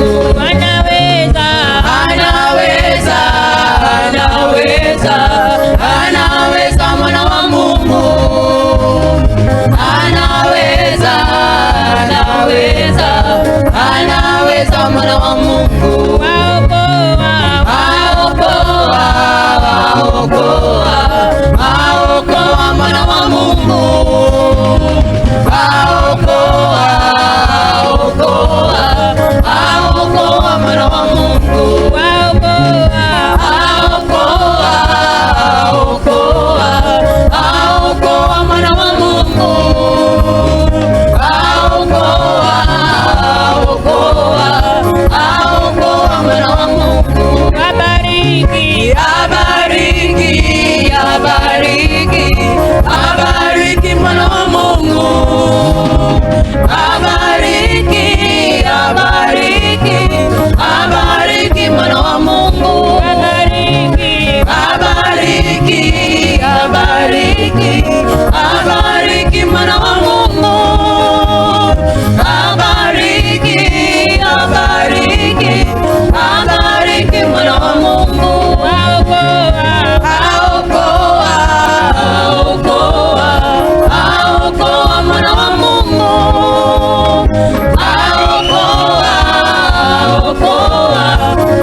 Mungu anaweza, anaweza, anaweza, anaweza mwana wa Mungu anaweza, anaweza, anaweza mwana wa Mungu waokoa, waokoa, waokoa, waokoa mwana wa Mungu waokoa, waokoa, waokoa mwana wa Mungu waokoa, waokoa, waokoa, waokoa mwana wa Mungu waokoa, waokoa, waokoa mwana wa Mungu abariki, abariki, abariki, abariki mwana wa Mungu abariki, abariki, abariki mwana wa Mungu abariki, abariki, abariki, abariki mwana wa Mungu abariki, abariki, abariki mwana wa Mungu waokoa, waokoa, waokoa, waokoa mwana wa Mungu waokoa, waokoa,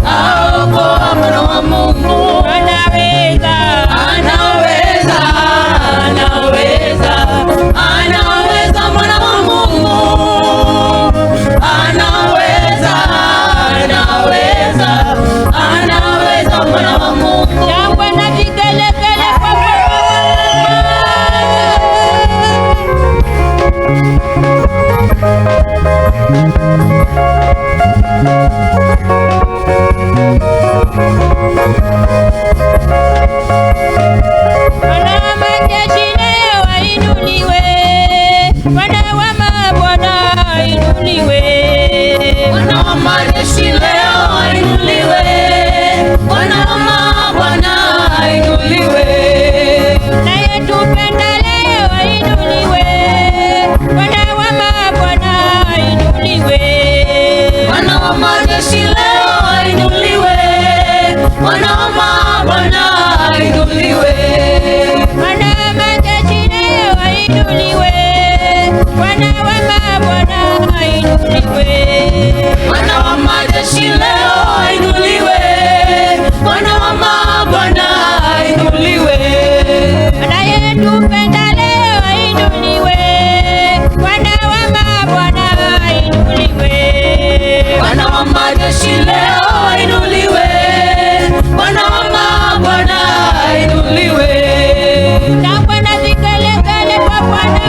waokoa mwana wa Mungu anaweza, anaweza, anaweza, anaweza mwana wa Mungu anaweza, anaweza, anaweza mwana wa Mungu shangwe na vigelegele kwa Bwana wa majeshi leo ainuliwe, Bwana wa mabwana ainuliwe, Bwana wa majeshi leo ainuliwe, Bwana wa mabwana ainuliwe, anayetupenda leo ainuliwe, Bwana wa mabwana ainuliwe, Bwana wa majeshi leo ainuliwe, Bwana wa mabwana ainuliwe, Bwana wa majeshi leo ainuliwe, Bwana wa mabwana ainuliwe, Bwana wa majeshi leo ainuliwe, Bwana wa mabwana ainuliwe, anayetupenda leo ainuliwe, Bwana wa mabwana ainuliwe, Bwana wa majeshi leo ainuliwe, Bwana wa mabwana ainuliwe, na Bwana vigelegele kwa Bwana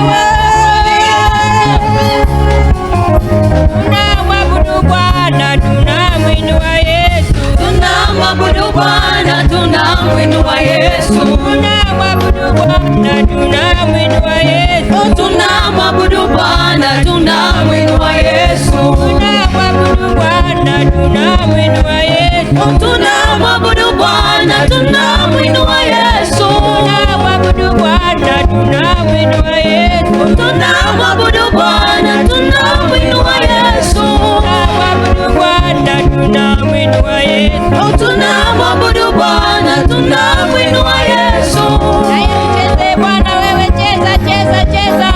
tunamwabudu Bwana, tunamwinua Yesu, tunamwabudu Bwana, tunamwinua Yesu, tunamwabudu Bwana, tunamwinua Yesu, tunamwabudu Bwana, tunamwinua Yesu, tunamwabudu Bwana, tunamwinua Yesu, tunamwabudu Bwana, tunamwinua Yesu, tunamwabudu Bwana, tunamwinua Yesu, tunamwabudu Bwana, tunamwinua Yesu, tunamwabudu Bwana, tunamwinua Yesu, tunamwabudu Bwana, tunamwinua Yesu. Haya mcheze Bwana, wewe cheza, cheza, cheza.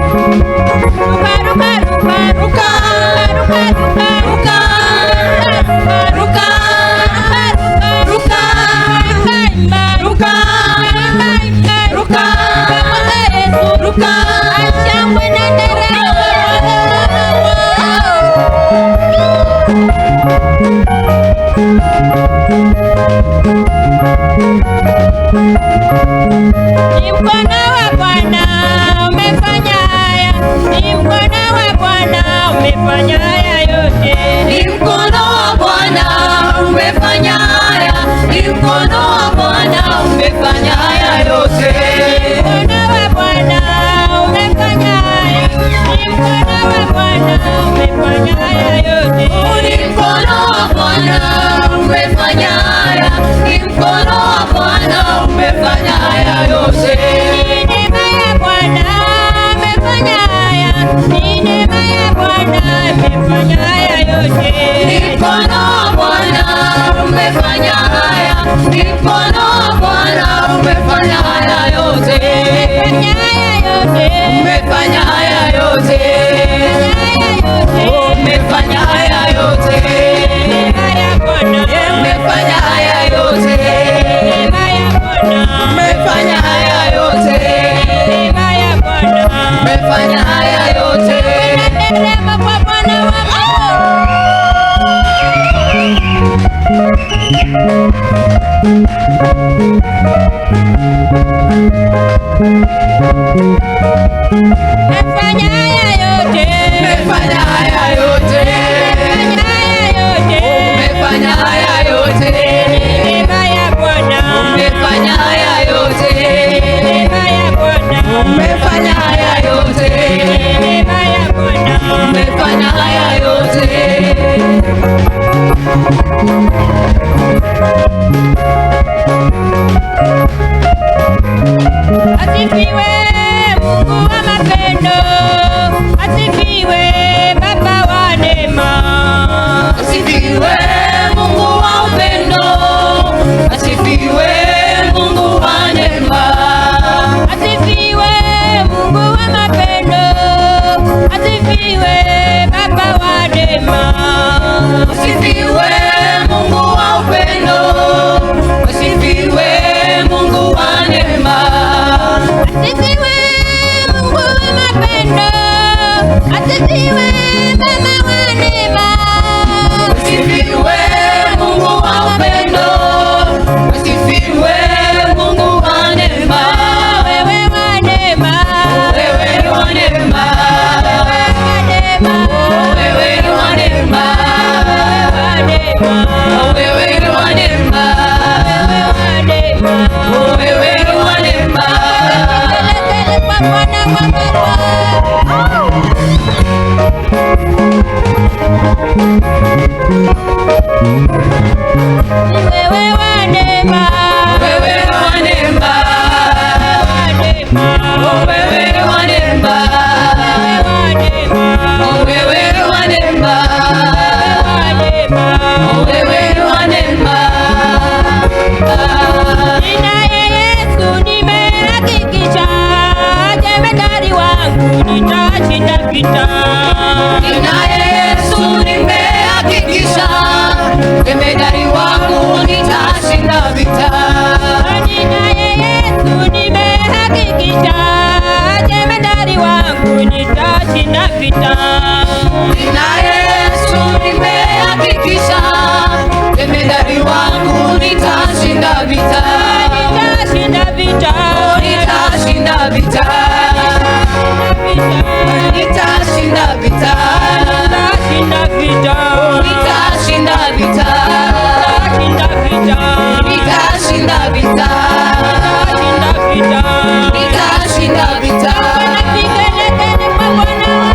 Ruka, ruka, ruka, ruka, ruka, ruka, ruka, ruka, ruka, ruka, ruka, ruka, shangwe na nderemo. Ni mkono wa Bwana umefanya haya, ni mkono wa Bwana umefanya haya yote, ni mkono wa Bwana umefanya haya, ni mkono wa Bwana umefanya haya yote, mkono wa Bwana umefanya haya, ni mkono wa Bwana umefanya haya yote, ni mkono wa Bwana umefanya haya, ni mkono wa Bwana umefanya haya yote, ni neema ya Bwana umefanya haya, ni neema Vigelegele kwa Bwana wa Umefanya haya yote, umefanya haya yote, umefanya haya yote, neema ya Bwana, umefanya haya yote, neema ya Bwana, umefanya haya yote, neema ya Bwana, umefanya haya yote. Asifiwe Mungu wa mapendo, asifiwe Baba wa neema, asifiwe Mungu wa upendo, asifiwe Mungu wa neema, asifiwe Mungu wa mapendo, asifiwe Baba wa neema, asifiwe Mungu wa upendo, asifiwe Mungu wa neema, asifiwe Mungu wa mapendo, asifiwe Baba wa neema, asifiwe Mungu wa upendo, asifiwe Mungu wa neema. Wewe wa neema, wewe ni wa neema, wewe ni wa neema, wewe ni wa neema, wewe ni wa neema. Kwa Bwana wa wewe wa neema, wewe wa neema, wewe wa neema, wewe wa neema, wewe wa neema. Ninaye Yesu nimehakikisha, jemedari wangu nitashinda vita. Ninaye Yesu nimehakikisha, jemedari wangu nitashinda vita. Ninaye Yesu nimehakikisha, jemedari wangu nitashinda vita. Ninaye Yesu nimehakikisha, jemedari wangu nitashinda vita. Nitashinda vita, nitashinda vita, nitashinda vita, nitashinda vita, nitashinda vita, nitashinda vita, nitashinda vita, nitashinda vita. Vigelegele kwa Bwana wa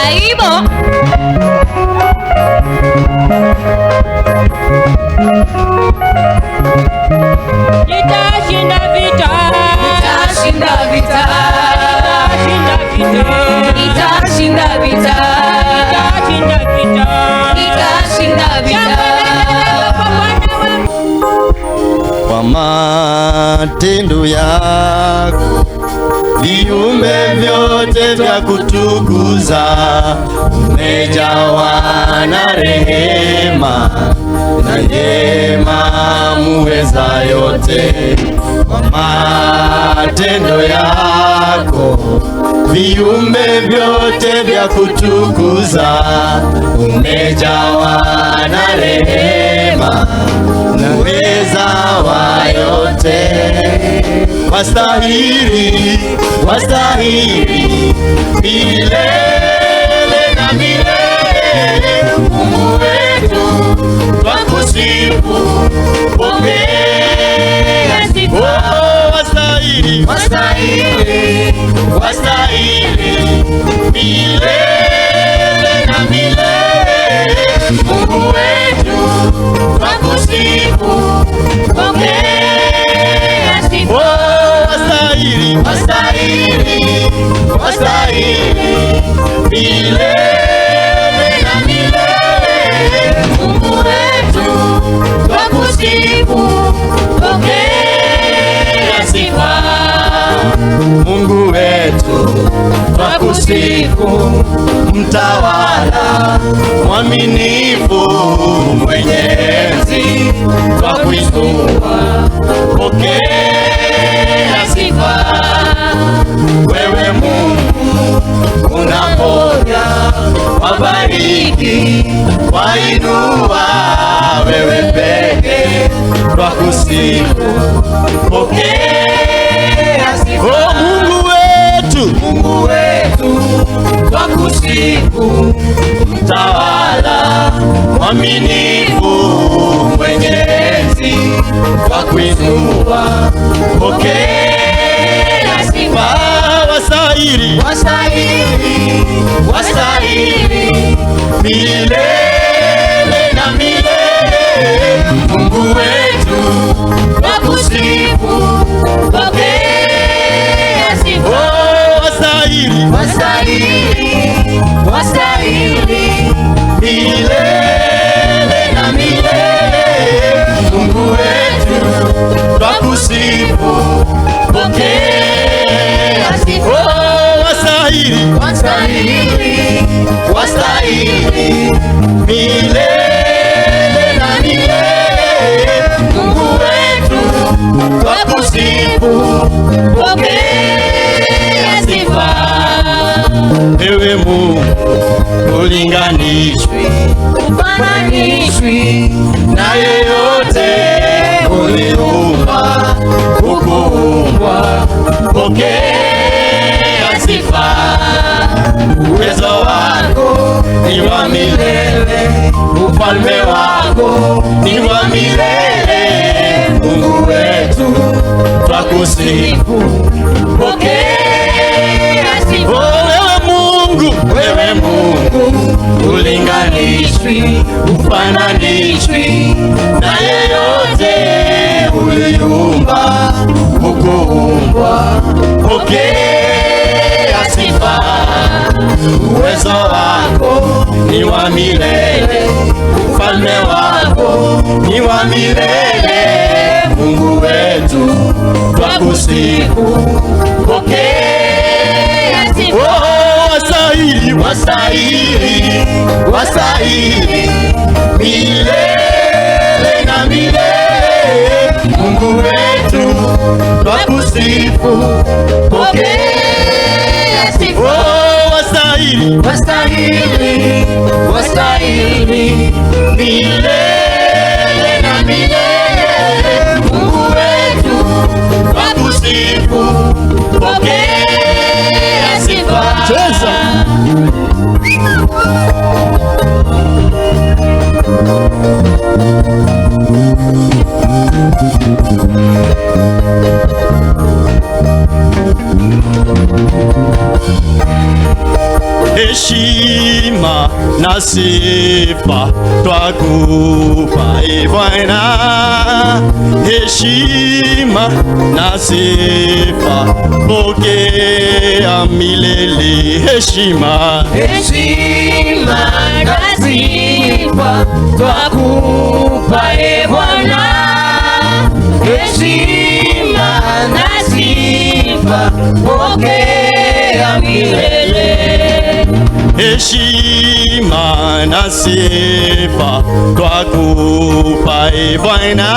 aibo. Nitashinda vita, nitashinda vita, nitashinda vita, nitashinda vita, nitashinda vita. Kwa matendo yako viumbe vyote vya kutukuza, umejawa na rehema na neema, muweza yote. Kwa matendo yako viumbe vyote vya kutukuza, umejawa na rehema na uweza wa yote. Wastahili, wastahili milele na milele, Mungu wetu twakusifu, pokea sifa. Wastahili, wastahili, wastahili milele na milele, Mungu wetu twakusifu, pokea sifa. Wastahili, wastahili, wastahili milele na milele, Mungu wetu twakusifu, pokea sifa. Mungu wetu twakusifu, mtawala mwaminifu, mwenye enzi twakuinua, pokea sifa. twakusifu, pokea sifa. Oh, Mungu wetu, twakusifu, mtawala mwaminifu, mwenye enzi, twakuinua, pokea sifa. wastahili, wastahili milele na milele. Mungu wetu, twakusifu, pokea sifa. oh, wastahili, wastahili milele na milele. Mungu wetu, twakusifu, pokea sifa. oh, wastahili, wastahili milele na milele. Mungu wetu, twakusifu, pokea sifa. ewe Mungu ulinganishwi, ufananishwi na yeyote, uliumba, ukuumbwa, pokea sifa. Uwezo wako ni wa milele, ufalme wako ni wa milele. Mungu wetu, twakusifu, pokea sifa. Wewe Mungu ulinganishwi, ufananishwi na yeyote, uliumba, ukuumbwa, pokea sifa. Uwezo wako ni wa milele, ufalme wako ni wa milele. Mungu wetu, twakusifu, pokea sifa. Wastahili milele na milele. Mungu wetu, twakusifu, pokea sifa. oh, wastahili milele na milele. Mungu wetu, twakusifu, pokea sifa. cheza. Heshima na sifa twakupa, e Bwana. Heshima na sifa pokea milele. Heshima na sifa twakupa, e Bwana. Heshima na sifa pokea milele. heshima na sifa twakupa, e Bwana.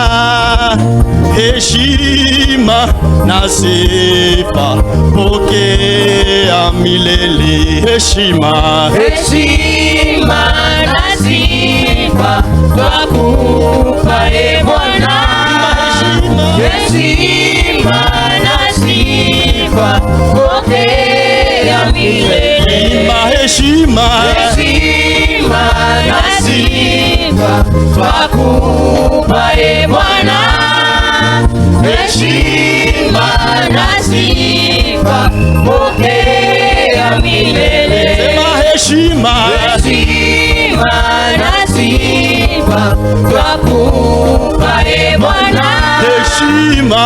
Heshima na sifa pokea milele. Heshima na sifa twakupa, e Bwana. Heshima na sifa pokea milele. Heshima na sifa twakupa, e Bwana. Heshima na sifa pokea milele. Heshima na sifa twakupa, e Bwana. heshima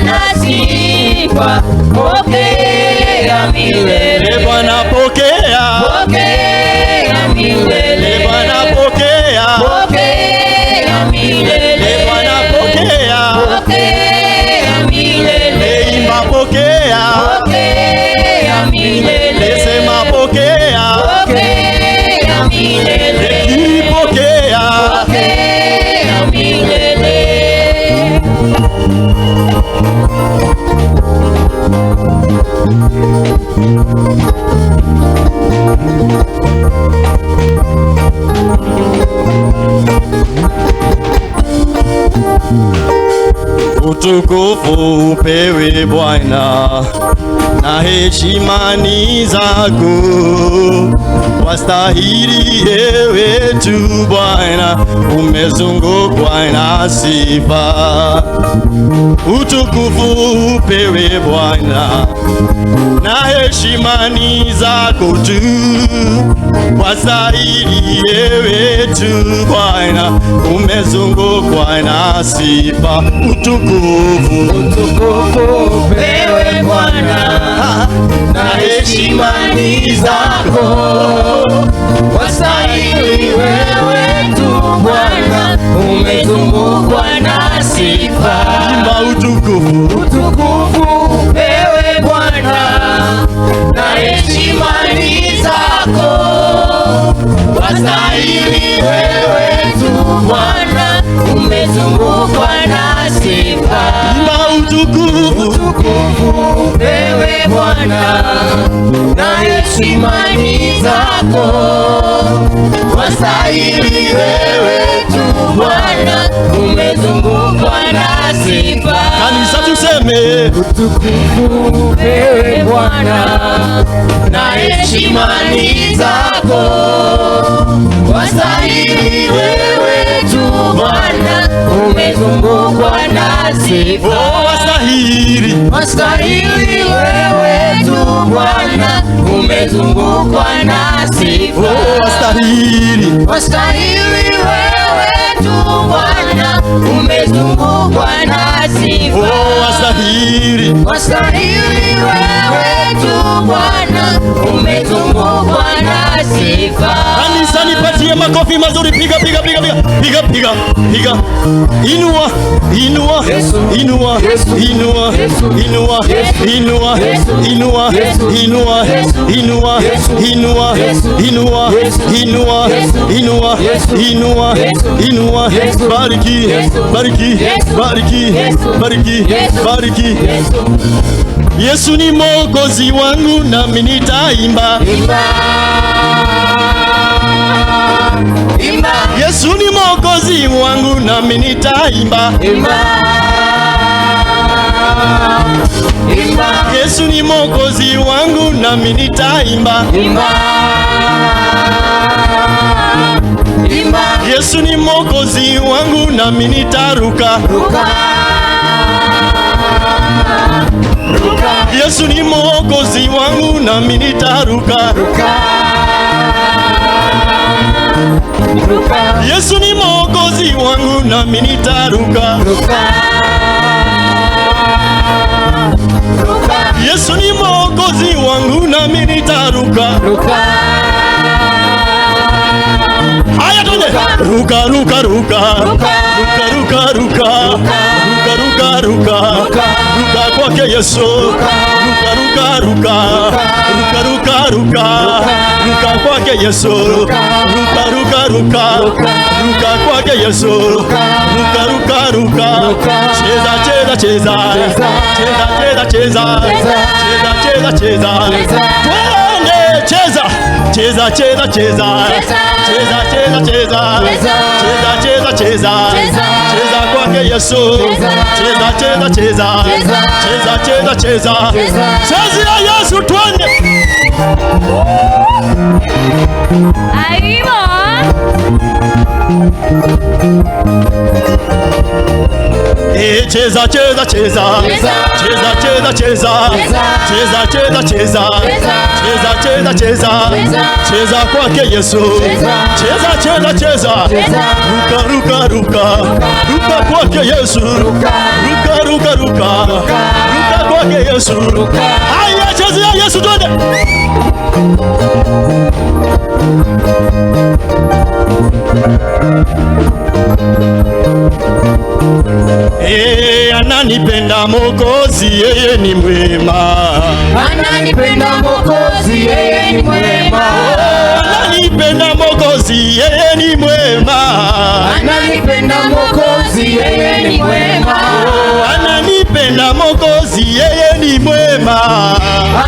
na sifa pokea milele. Bwana pokea milele. Bwana pokea milele. Bwana pokea milele. Imba pokea milele. Sema pokea milele. Pokea milele. Utukufu upewe Bwana, na heshima ni zako, wastahili ewe tu Bwana, umezungukwa na sifa. Utukufu upewe Bwana, na heshima ni zako tu, wastahili ewe tu Bwana, umezungukwa na sifa. Utukufu upewe Bwana, na heshima ni zako, wastahili wewe tu Bwana, umezungukwa na sifa. Imba utukufu upewe Bwana, na heshima ni zako, wastahili wewe tu Bwana, umezungukwa na sifa. Imba utukufu upewe Bwana, na heshima ni zako, wastahili wewe tu Bwana, umezungukwa na sifa. Kanisa tuseme utukufu upewe Bwana, na heshima ni zako, wastahili wewe tu Bwana, umezungukwa na sifa. Wastahili wewe tu Bwana, umezungukwa na sifa. Wastahili wewe tu Bwana, umezungukwa na sifa. Wastahili wewe tu Bwana, umezungukwa na sifa. Kanisa nipatie makofi mazuri, piga. Inua. Bariki. Yesu ni Mwokozi wangu, nami nitaimba. Yesu ni Mwokozi wangu, nami nitaimba. Yesu ni Mwokozi wangu, nami nitaimba. Yesu ni Mwokozi wangu, nami nitaruka. Yesu ni Mwokozi wangu, nami nitaruka. Yesu ni Mwokozi wangu, nami nitaruka. Yesu ni Mwokozi wangu, nami nitaruka. Haya twende. Ruka kwake Yesu. Ruka kwake Yesu. Ruka kwake Yesu. Ruka. Cheza. Twende cheza kwake Yesu. Cheza ya Yesu, twende. Aibo. Cheza kwake Yesu. Cheza. Ruka kwake Yesu. Ruka kwake Yesu. Haya, cheza ya Yesu, twende. Ananipenda Mwokozi, yeye ni mwema. Ananipenda Mwokozi, yeye ni mwema. Ananipenda Mwokozi, yeye ni mwema. Ananipenda Mwokozi, yeye ni mwema. Ananipenda Mwokozi, yeye ni mwema.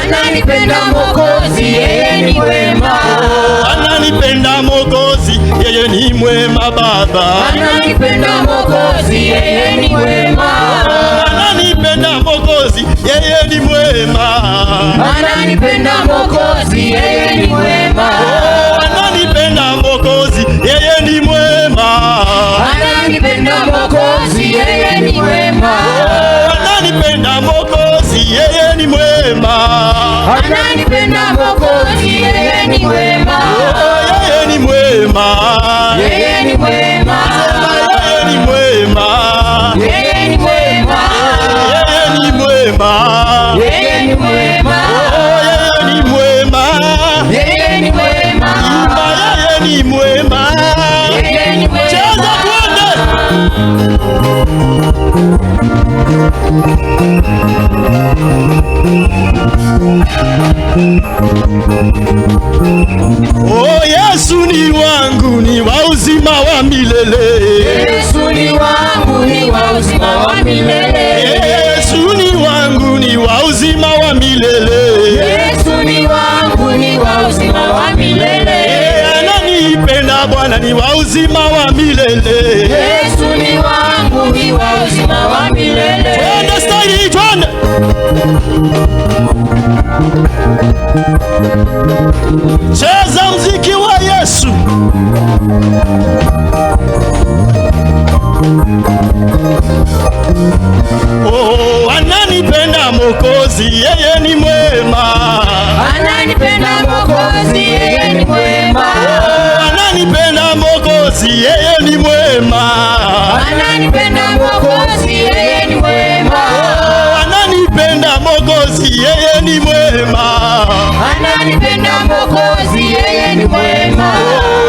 Ananipenda Mwokozi, yeye ni mwema. Ananipenda Mwokozi, yeye ni mwema Baba. Ananipenda Mwokozi, yeye ni mwema. ananipenda Mwokozi, yeye ni mwema. Ananipenda Mwokozi, yeye ni mwema. Ananipenda Mwokozi, yeye ni mwema. Ananipenda Mwokozi, yeye ni mwema. Ananipenda Mwokozi, yeye ni mwema. Ananipenda Mwokozi, yeye ni mwema. Yeye ni mwema. Yeye ni mwema. Yeye ni mwema. Yeye ni mwema. Yeye ni mwema. Yeye ni mwema. Yeye ni mwema. Yeye ni mwema. Yeye ni mwema. Yeye ni mwema. Cheza twende. Oh, Yesu ni wangu, ni wa uzima wa milele. Yesu ni wangu, ni wa uzima wa milele. Yesu ni wangu, ni wa uzima wa milele. Yesu ni wangu, ni wa uzima wa milele. Ananipenda Bwana, ni wa uzima wa milele. Yesu ni wangu, ni wa uzima wa milele. Twende style, twende. Cheza mziki wa Yesu. Oh, ananipenda Mwokozi, yeye ni mwema. Ananipenda Mwokozi, yeye ni mwema. Ananipenda Mwokozi, yeye ni mwema. Ananipenda Mwokozi, yeye ni mwema. Ananipenda Mwokozi, yeye ni mwema. Ananipenda Mwokozi, yeye ni mwema.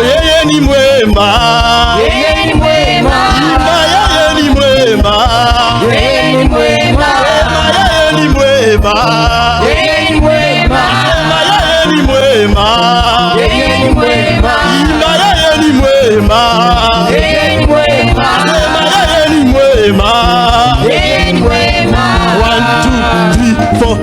Yeye ni mwema. Yeye ni mwema. Yeye ni mwema. Yeye ni mwema. Yeye ni mwema. Yeye ni mwema. Yeye ni mwema. Yeye ni mwema. Yeye ni mwema. Yeye ni mwema. Yeye ni mwema. Yeye ni mwema. 1, 2, 3, 4.